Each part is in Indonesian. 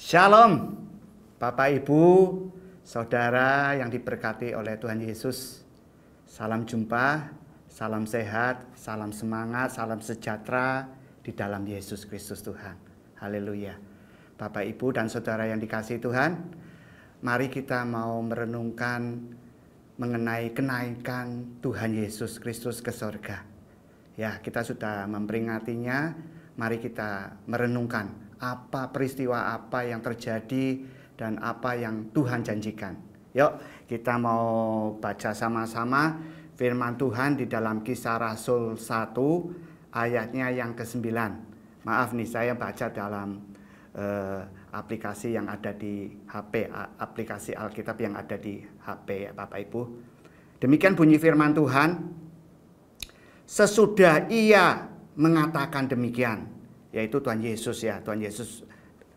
Shalom, Bapak Ibu, Saudara yang diberkati oleh Tuhan Yesus. Salam jumpa, salam sehat, salam semangat, salam sejahtera di dalam Yesus Kristus Tuhan. Haleluya. Bapak Ibu dan Saudara yang dikasihi Tuhan, mari kita mau merenungkan mengenai kenaikan Tuhan Yesus Kristus ke sorga. Ya, kita sudah memperingatinya, mari kita merenungkan apa peristiwa apa yang terjadi dan apa yang Tuhan janjikan. Yuk kita mau baca sama-sama firman Tuhan di dalam Kisah Rasul 1 ayatnya yang ke-9. Maaf nih, saya baca dalam aplikasi yang ada di HP, aplikasi Alkitab yang ada di HP Bapak Ibu. Demikian bunyi firman Tuhan. Sesudah ia mengatakan demikian, yaitu Tuhan Yesus ya. Tuhan Yesus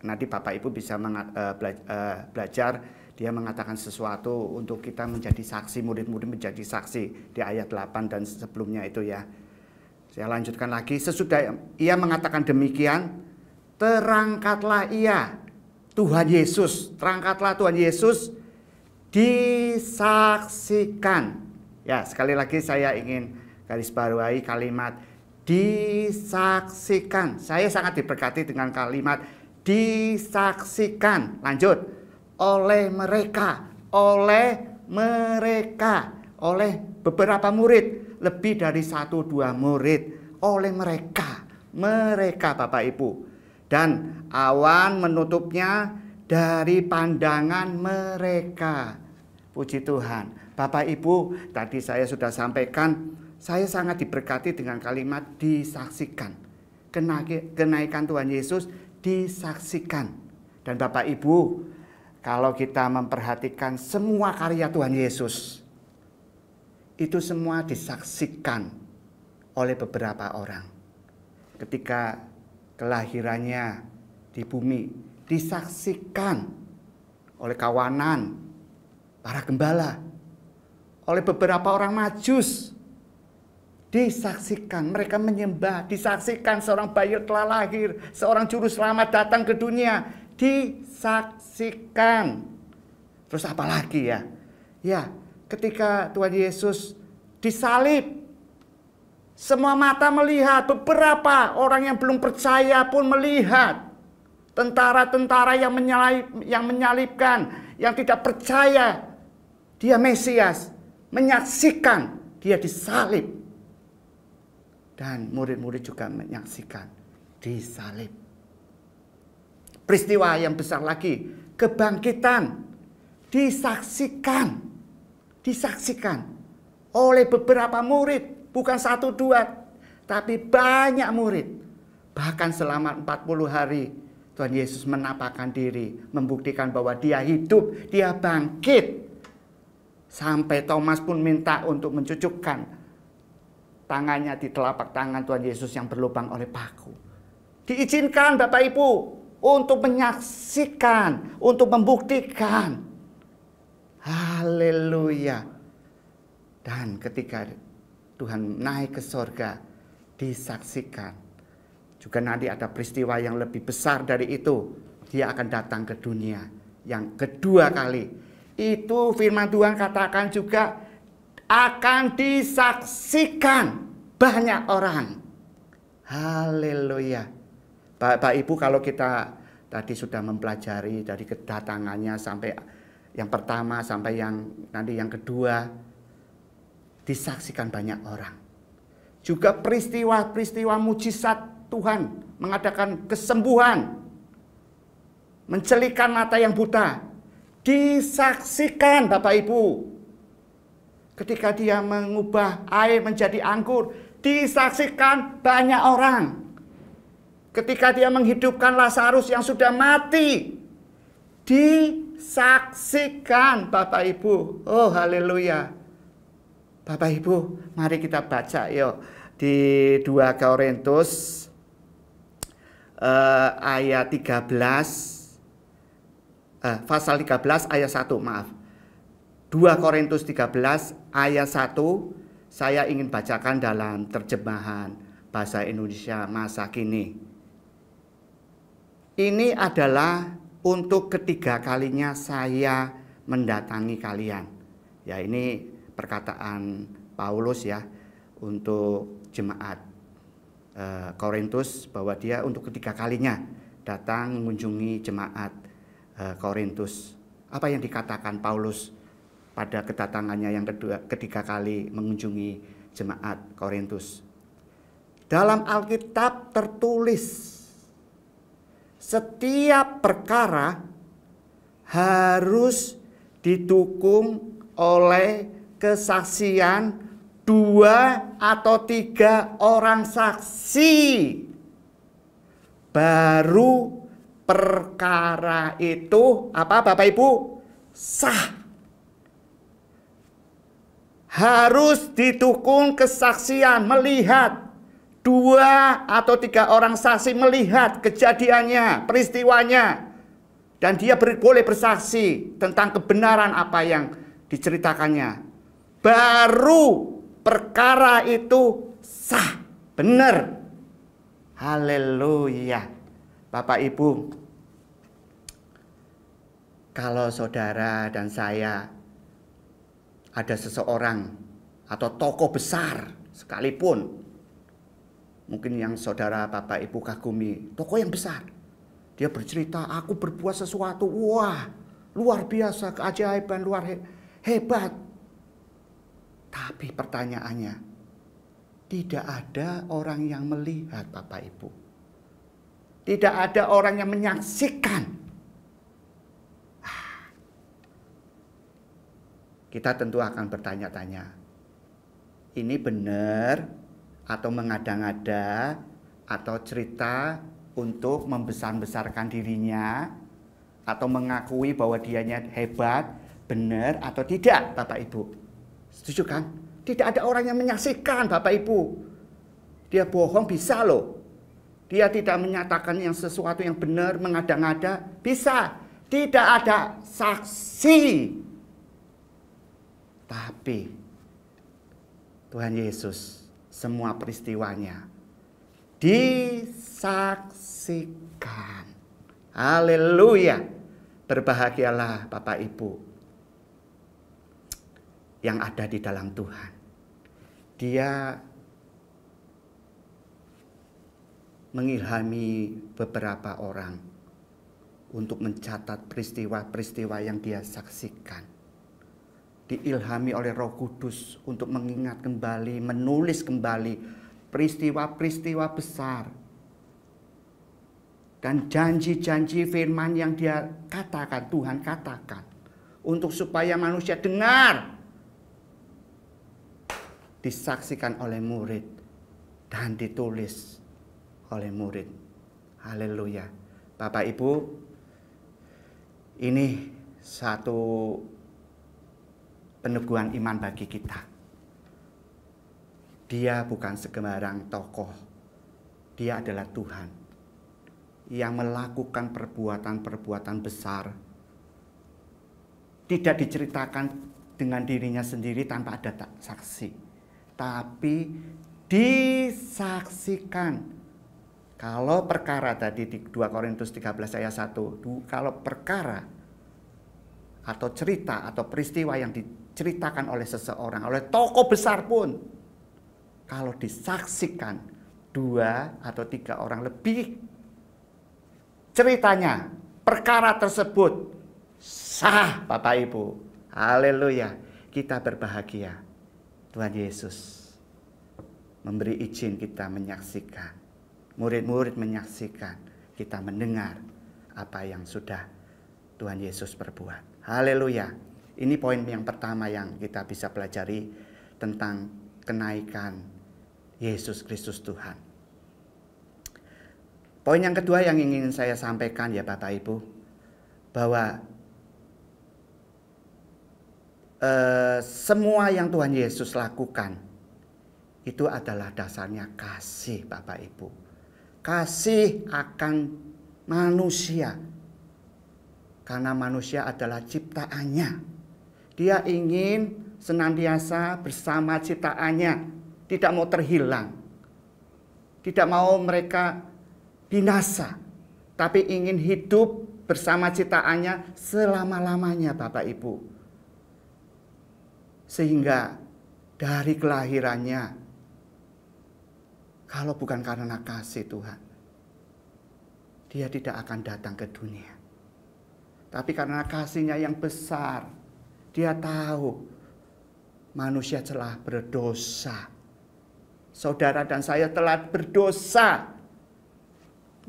nanti Bapak Ibu bisa belajar, dia mengatakan sesuatu untuk kita menjadi saksi, murid-murid menjadi saksi di ayat 8 dan sebelumnya itu ya. Saya lanjutkan lagi. Sesudah ia mengatakan demikian, terangkatlah ia, Tuhan Yesus, terangkatlah Tuhan Yesus disaksikan. Ya, sekali lagi saya ingin garis bawahi kalimat disaksikan. Saya sangat diberkati dengan kalimat disaksikan. Lanjut. Oleh mereka, oleh beberapa murid, lebih dari 1-2 murid, oleh mereka Bapak Ibu. Dan awan menutupnya dari pandangan mereka. Puji Tuhan. Bapak Ibu, tadi saya sudah sampaikan, saya sangat diberkati dengan kalimat disaksikan. Kenaikan Tuhan Yesus disaksikan. Dan Bapak Ibu, kalau kita memperhatikan semua karya Tuhan Yesus, itu semua disaksikan oleh beberapa orang. Ketika kelahirannya di bumi, disaksikan oleh kawanan, para gembala, oleh beberapa orang Majus. Disaksikan, mereka menyembah, disaksikan seorang bayi telah lahir, seorang juru selamat datang ke dunia, disaksikan. Terus apa lagi ya? Ya, ketika Tuhan Yesus disalib, semua mata melihat, beberapa orang yang belum percaya pun melihat. Tentara-tentara yang menyalibkan, yang tidak percaya dia Mesias, menyaksikan dia disalib. Dan murid-murid juga menyaksikan disalib. Peristiwa yang besar lagi, kebangkitan, disaksikan oleh beberapa murid, bukan 1-2, tapi banyak murid. Bahkan selama 40 hari Tuhan Yesus menapakkan diri, membuktikan bahwa dia hidup, dia bangkit. Sampai Thomas pun minta untuk mencucukkan tangannya di telapak tangan Tuhan Yesus yang berlubang oleh paku. Diizinkan Bapak Ibu untuk menyaksikan, untuk membuktikan. Haleluya. Dan ketika Tuhan naik ke sorga, disaksikan. Juga nanti ada peristiwa yang lebih besar dari itu. Dia akan datang ke dunia yang kedua kali. Itu firman Tuhan katakan juga akan disaksikan banyak orang. Haleluya. Bapak Ibu, kalau kita tadi sudah mempelajari dari kedatangannya sampai yang pertama sampai yang nanti yang kedua, disaksikan banyak orang. Juga peristiwa-peristiwa mujizat Tuhan mengadakan kesembuhan, mencelikan mata yang buta, disaksikan Bapak Ibu. Ketika dia mengubah air menjadi anggur, disaksikan banyak orang. Ketika dia menghidupkan Lazarus yang sudah mati, disaksikan Bapak Ibu. Oh haleluya. Bapak Ibu, mari kita baca yuk di 2 Korintus ayat 13, pasal 13 ayat 1, maaf. 2 Korintus 13 ayat 1, saya ingin bacakan dalam terjemahan bahasa Indonesia masa kini. Ini adalah untuk ketiga kalinya saya mendatangi kalian. Ya, ini perkataan Paulus ya untuk jemaat Korintus, bahwa dia untuk ketiga kalinya datang mengunjungi jemaat Korintus. Apa yang dikatakan Paulus pada kedatangannya yang ketiga kali mengunjungi jemaat Korintus? Dalam Alkitab tertulis, setiap perkara harus didukung oleh kesaksian 2 atau 3 orang saksi. Baru perkara itu apa Bapak Ibu? Sah. Harus didukung kesaksian, melihat 2 atau 3 orang saksi melihat kejadiannya, peristiwanya. Dan dia boleh bersaksi tentang kebenaran apa yang diceritakannya. Baru perkara itu sah, benar. Haleluya. Bapak Ibu, kalau saudara dan saya ada seseorang atau tokoh besar sekalipun, mungkin yang saudara Bapak Ibu kagumi, tokoh yang besar, dia bercerita, aku berbuat sesuatu, wah luar biasa, keajaiban, luar hebat. Tapi pertanyaannya, tidak ada orang yang melihat Bapak Ibu. Tidak ada orang yang menyaksikan. Kita tentu akan bertanya-tanya, ini benar atau mengada-ngada atau cerita untuk membesar-besarkan dirinya atau mengakui bahwa dianya hebat, benar atau tidak Bapak Ibu? Setuju kan? Tidak ada orang yang menyaksikan Bapak Ibu. Dia bohong bisa loh. Dia tidak menyatakan yang sesuatu yang benar, mengada-ngada bisa. Tidak ada saksi. Tapi Tuhan Yesus semua peristiwanya disaksikan. Haleluya. Berbahagialah Bapak Ibu yang ada di dalam Tuhan. Dia mengilhami beberapa orang untuk mencatat peristiwa-peristiwa yang dia saksikan. Diilhami oleh Roh Kudus untuk mengingat kembali, menulis kembali peristiwa-peristiwa besar dan janji-janji firman yang dia katakan, Tuhan katakan, untuk supaya manusia dengar, disaksikan oleh murid dan ditulis oleh murid. Haleluya. Bapak Ibu, ini satu peneguhan iman bagi kita. Dia bukan sembarang tokoh. Dia adalah Tuhan yang melakukan perbuatan-perbuatan besar. Tidak diceritakan dengan dirinya sendiri tanpa ada saksi, tapi disaksikan. Kalau perkara tadi di 2 Korintus 13 ayat 1, kalau perkara atau cerita atau peristiwa yang diceritakan oleh seseorang, oleh tokoh besar pun, kalau disaksikan 2 atau 3 orang lebih, ceritanya, perkara tersebut sah Bapak Ibu. Haleluya. Kita berbahagia. Tuhan Yesus memberi izin kita menyaksikan. Murid-murid menyaksikan, kita mendengar apa yang sudah Tuhan Yesus perbuat. Haleluya. Ini poin yang pertama yang kita bisa pelajari tentang kenaikan Yesus Kristus Tuhan. Poin yang kedua yang ingin saya sampaikan ya Bapak Ibu, bahwa semua yang Tuhan Yesus lakukan itu adalah dasarnya kasih Bapak Ibu. Kasih akan manusia. Karena manusia adalah ciptaannya. Dia ingin senantiasa bersama ciptaannya. Tidak mau terhilang. Tidak mau mereka binasa. Tapi ingin hidup bersama ciptaannya selama-lamanya Bapak Ibu. Sehingga dari kelahirannya, kalau bukan karena kasih Tuhan, dia tidak akan datang ke dunia. Tapi karena kasih-Nya yang besar, dia tahu manusia telah berdosa. Saudara dan saya telah berdosa.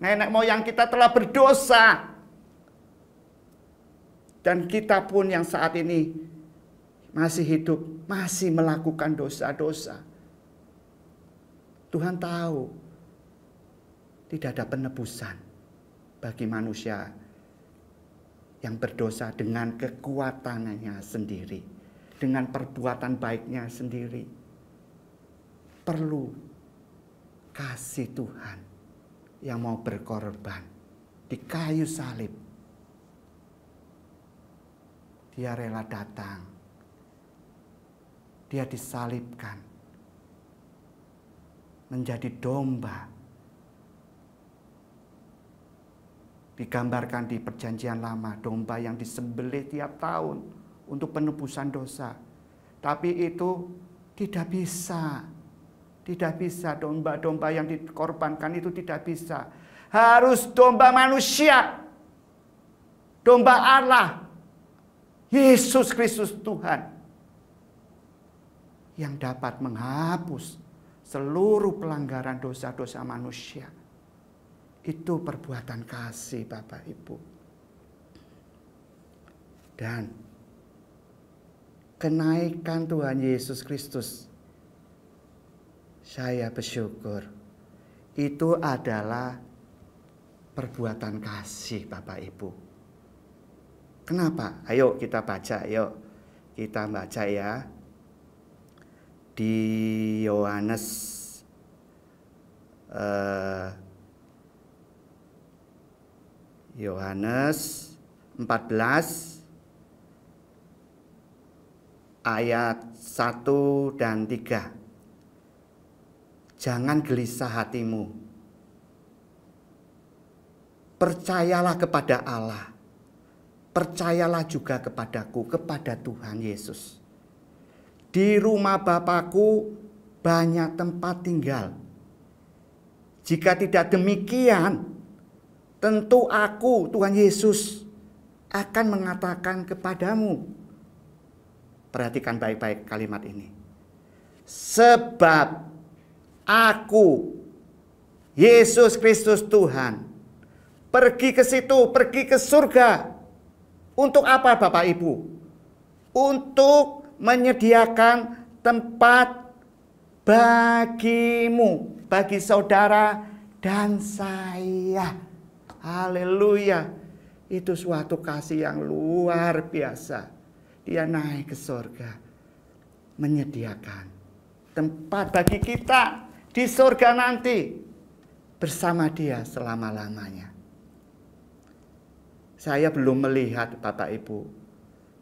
Nenek moyang kita telah berdosa. Dan kita pun yang saat ini masih hidup, masih melakukan dosa-dosa. Tuhan tahu tidak ada penebusan bagi manusia yang berdosa dengan kekuatannya sendiri, dengan perbuatan baiknya sendiri. Perlu kasih Tuhan yang mau berkorban di kayu salib. Dia rela datang. Dia disalibkan menjadi domba. Digambarkan di Perjanjian Lama, domba yang disembelih tiap tahun untuk penebusan dosa. Tapi itu tidak bisa. Tidak bisa, domba-domba yang dikorbankan itu tidak bisa. Harus domba manusia. Domba Allah. Yesus Kristus Tuhan. Yang dapat menghapus seluruh pelanggaran dosa-dosa manusia. Itu perbuatan kasih Bapak Ibu. Dan kenaikan Tuhan Yesus Kristus, saya bersyukur, itu adalah perbuatan kasih Bapak Ibu. Kenapa? Ayo kita baca, yuk. Kita baca ya. Di Yohanes Yohanes 14 ayat 1 dan 3. Jangan gelisah hatimu. Percayalah kepada Allah. Percayalah juga kepadaku, kepada Tuhan Yesus. Di rumah Bapakku banyak tempat tinggal. Jika tidak demikian, tentu aku, Tuhan Yesus, akan mengatakan kepadamu. Perhatikan baik-baik kalimat ini. Sebab aku, Yesus Kristus Tuhan, pergi ke situ, pergi ke surga. Untuk apa Bapak Ibu? Untuk menyediakan tempat bagimu, bagi saudara dan saya. Haleluya. Itu suatu kasih yang luar biasa. Dia naik ke surga, menyediakan tempat bagi kita di surga nanti bersama Dia selama-lamanya. Saya belum melihat Bapak Ibu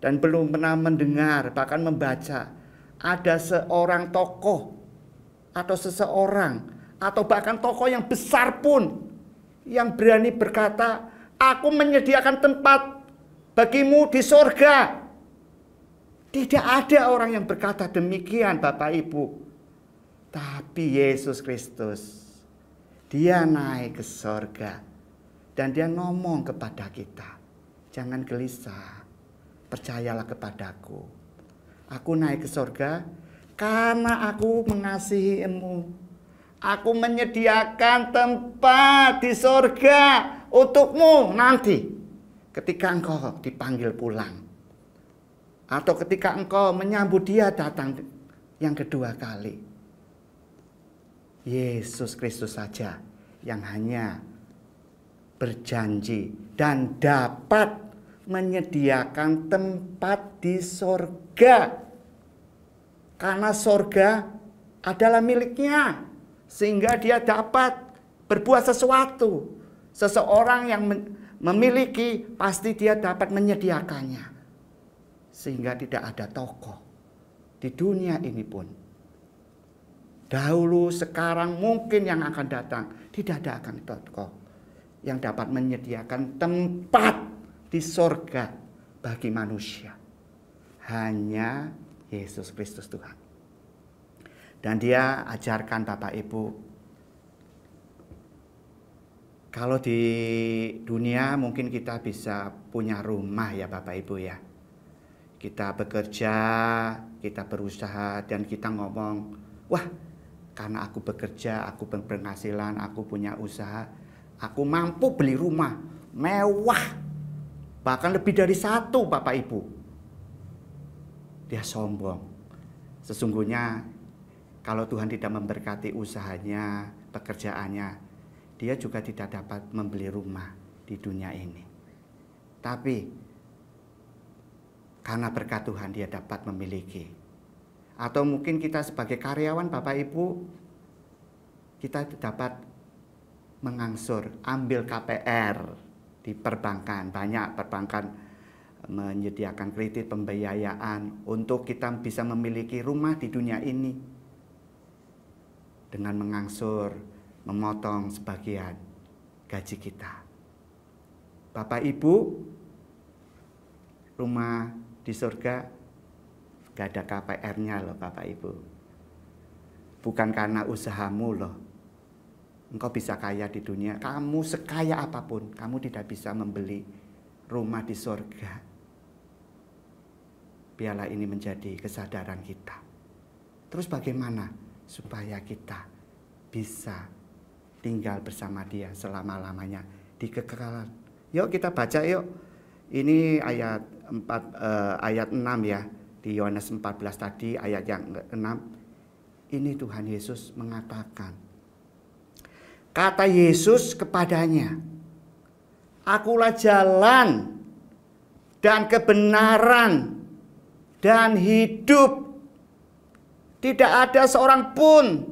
dan belum pernah mendengar, bahkan membaca ada seorang tokoh atau seseorang atau bahkan tokoh yang besar pun yang berani berkata, aku menyediakan tempat bagimu di surga. Tidak ada orang yang berkata demikian Bapak Ibu. Tapi Yesus Kristus, Dia naik ke surga dan Dia ngomong kepada kita, jangan gelisah, percayalah kepadaku. Aku naik ke surga karena aku mengasihimu. Aku menyediakan tempat di surga untukmu nanti ketika engkau dipanggil pulang. Atau ketika engkau menyambut Dia datang yang kedua kali. Yesus Kristus saja yang hanya berjanji dan dapat menyediakan tempat di surga. Karena surga adalah miliknya. Sehingga Dia dapat berbuat sesuatu. Seseorang yang memiliki pasti dia dapat menyediakannya. Sehingga tidak ada tokoh di dunia ini pun, dahulu, sekarang, mungkin yang akan datang, tidak ada akan tokoh yang dapat menyediakan tempat di sorga bagi manusia. Hanya Yesus Kristus Tuhan. Dan dia ajarkan Bapak Ibu, kalau di dunia mungkin kita bisa punya rumah ya Bapak Ibu ya. Kita bekerja, kita berusaha, dan kita ngomong, wah karena aku bekerja, aku berpenghasilan, aku punya usaha, aku mampu beli rumah mewah, bahkan lebih dari satu Bapak Ibu. Dia sombong. Sesungguhnya kalau Tuhan tidak memberkati usahanya, pekerjaannya, dia juga tidak dapat membeli rumah di dunia ini. Tapi karena berkat Tuhan dia dapat memiliki. Atau mungkin kita sebagai karyawan Bapak Ibu, kita dapat mengangsur, ambil KPR di perbankan. Banyak perbankan menyediakan kredit pembiayaan untuk kita bisa memiliki rumah di dunia ini. Dengan mengangsur, memotong sebagian gaji kita. Bapak Ibu, rumah di surga gak ada KPR-nya loh Bapak Ibu. Bukan karena usahamu loh. Engkau bisa kaya di dunia, kamu sekaya apapun, kamu tidak bisa membeli rumah di surga. Biarlah ini menjadi kesadaran kita. Terus bagaimana supaya kita bisa tinggal bersama dia selama-lamanya di kekekalan? Yuk kita baca yuk. Ini ayat 6 ya. Di Yohanes 14 tadi ayat yang ke-6. Ini Tuhan Yesus mengatakan. Kata Yesus kepadanya, Akulah jalan dan kebenaran dan hidup. Tidak ada seorang pun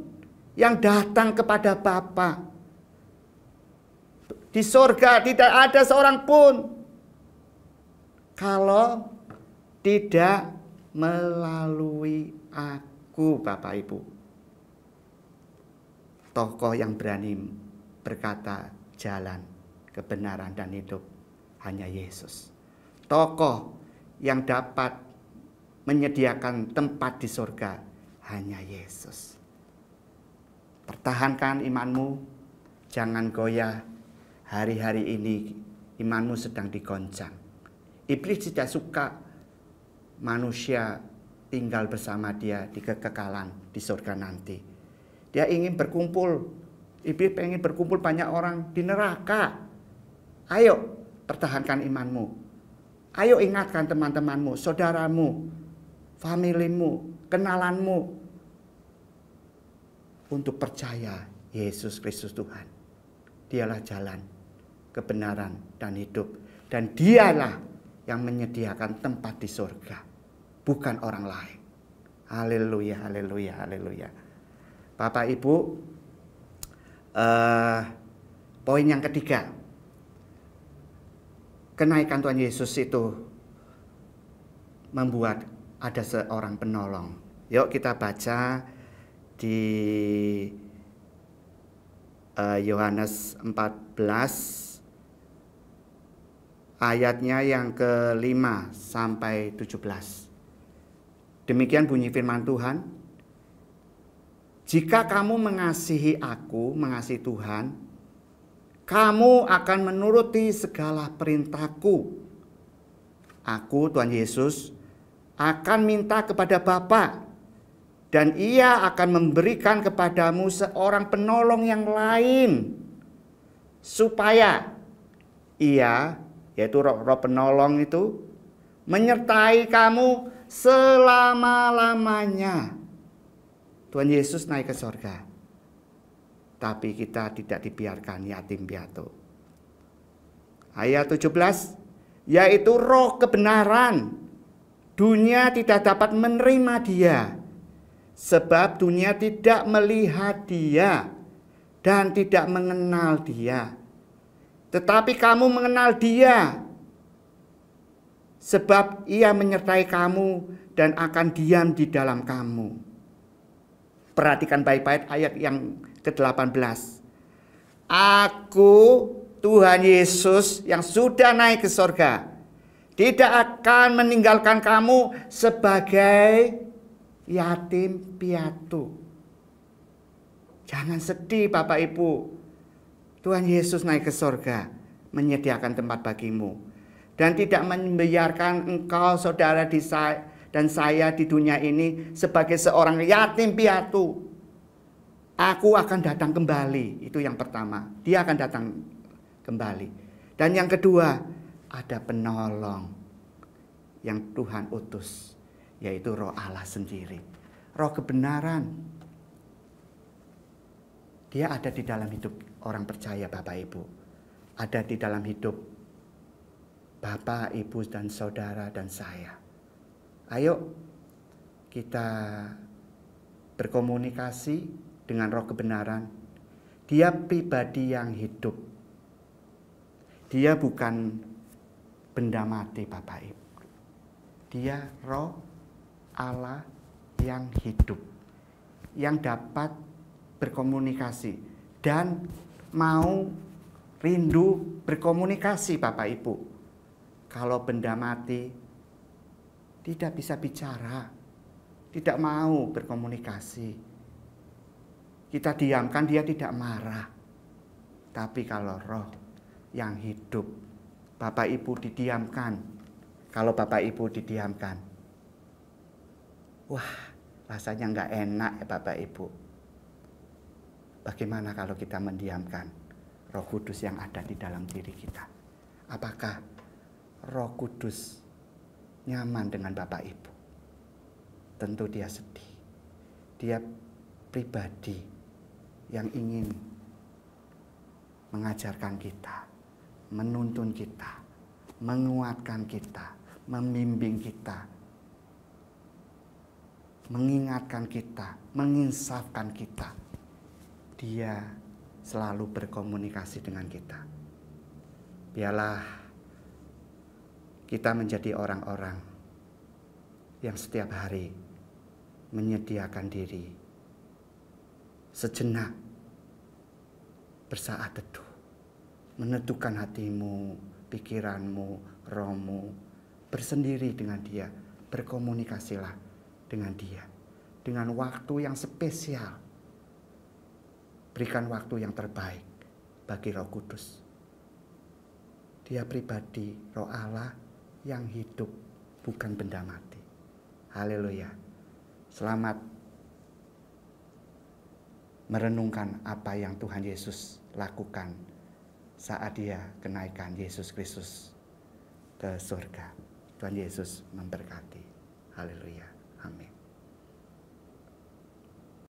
yang datang kepada Bapa. Di surga tidak ada seorang pun kalau tidak melalui aku, Bapak Ibu. Tokoh yang berani berkata jalan, kebenaran dan hidup hanya Yesus. Tokoh yang dapat menyediakan tempat di surga hanya Yesus. Pertahankan imanmu, jangan goyah. Hari-hari ini imanmu sedang digoncang. Iblis tidak suka manusia tinggal bersama dia di kekekalan di surga nanti. Dia ingin berkumpul. Iblis ingin berkumpul banyak orang di neraka. Ayo pertahankan imanmu. Ayo ingatkan teman-temanmu, saudaramu, familimu, kenalanmu untuk percaya Yesus Kristus Tuhan. Dialah jalan, kebenaran dan hidup. Dan dialah yang menyediakan tempat di surga, bukan orang lain. Haleluya, haleluya, haleluya. Bapak Ibu, poin yang ketiga, kenaikan Tuhan Yesus itu membuat ada seorang penolong. Yuk kita baca di Yohanes 14 ayatnya yang ke-5 sampai 17. Demikian bunyi firman Tuhan. Jika kamu mengasihi aku, mengasihi Tuhan, kamu akan menuruti segala perintahku. Aku, Tuhan Yesus, akan minta kepada Bapa, dan Ia akan memberikan kepadamu seorang penolong yang lain, supaya Ia, yaitu roh penolong itu, menyertai kamu selama-lamanya. Tuhan Yesus naik ke surga, tapi kita tidak dibiarkan yatim piatu. Ayat 17, yaitu roh kebenaran. Dunia tidak dapat menerima dia, sebab dunia tidak melihat dia dan tidak mengenal dia. Tetapi kamu mengenal dia, sebab ia menyertai kamu dan akan diam di dalam kamu. Perhatikan baik-baik ayat yang ke-18. Aku, Tuhan Yesus yang sudah naik ke sorga tidak akan meninggalkan kamu sebagai yatim piatu. Jangan sedih Bapak Ibu. Tuhan Yesus naik ke sorga, menyediakan tempat bagimu. Dan tidak membiarkan engkau, saudara dan saya di dunia ini sebagai seorang yatim piatu. Aku akan datang kembali. Itu yang pertama. Dia akan datang kembali. Dan yang kedua, ada penolong yang Tuhan utus, yaitu Roh Allah sendiri. Roh kebenaran. Dia ada di dalam hidup orang percaya Bapak Ibu. Ada di dalam hidup Bapak, Ibu, dan saudara dan saya. Ayo kita berkomunikasi dengan Roh kebenaran. Dia pribadi yang hidup. Dia bukan benda mati Bapak Ibu. Dia Roh Allah yang hidup, yang dapat berkomunikasi dan mau rindu berkomunikasi Bapak Ibu. Kalau benda mati tidak bisa bicara, tidak mau berkomunikasi, kita diamkan dia tidak marah. Tapi kalau roh yang hidup, Bapak Ibu didiamkan. Kalau Bapak Ibu didiamkan, wah rasanya nggak enak ya Bapak Ibu. Bagaimana kalau kita mendiamkan Roh Kudus yang ada di dalam diri kita? Apakah Roh Kudus nyaman dengan Bapak Ibu? Tentu dia sedih. Dia pribadi yang ingin mengajarkan kita, menuntun kita, menguatkan kita, membimbing kita, mengingatkan kita, menginsafkan kita. Dia selalu berkomunikasi dengan kita. Biarlah kita menjadi orang-orang yang setiap hari menyediakan diri sejenak bersaat teduh, menentukan hatimu, pikiranmu, rohmu, bersendiri dengan dia, berkomunikasilah dengan dia, dengan waktu yang spesial. Berikan waktu yang terbaik bagi Roh Kudus. Dia pribadi, Roh Allah yang hidup, bukan benda mati. Haleluya. Selamat merenungkan apa yang Tuhan Yesus lakukan saat dia kenaikan Yesus Kristus ke surga. Tuhan Yesus memberkati. Haleluya.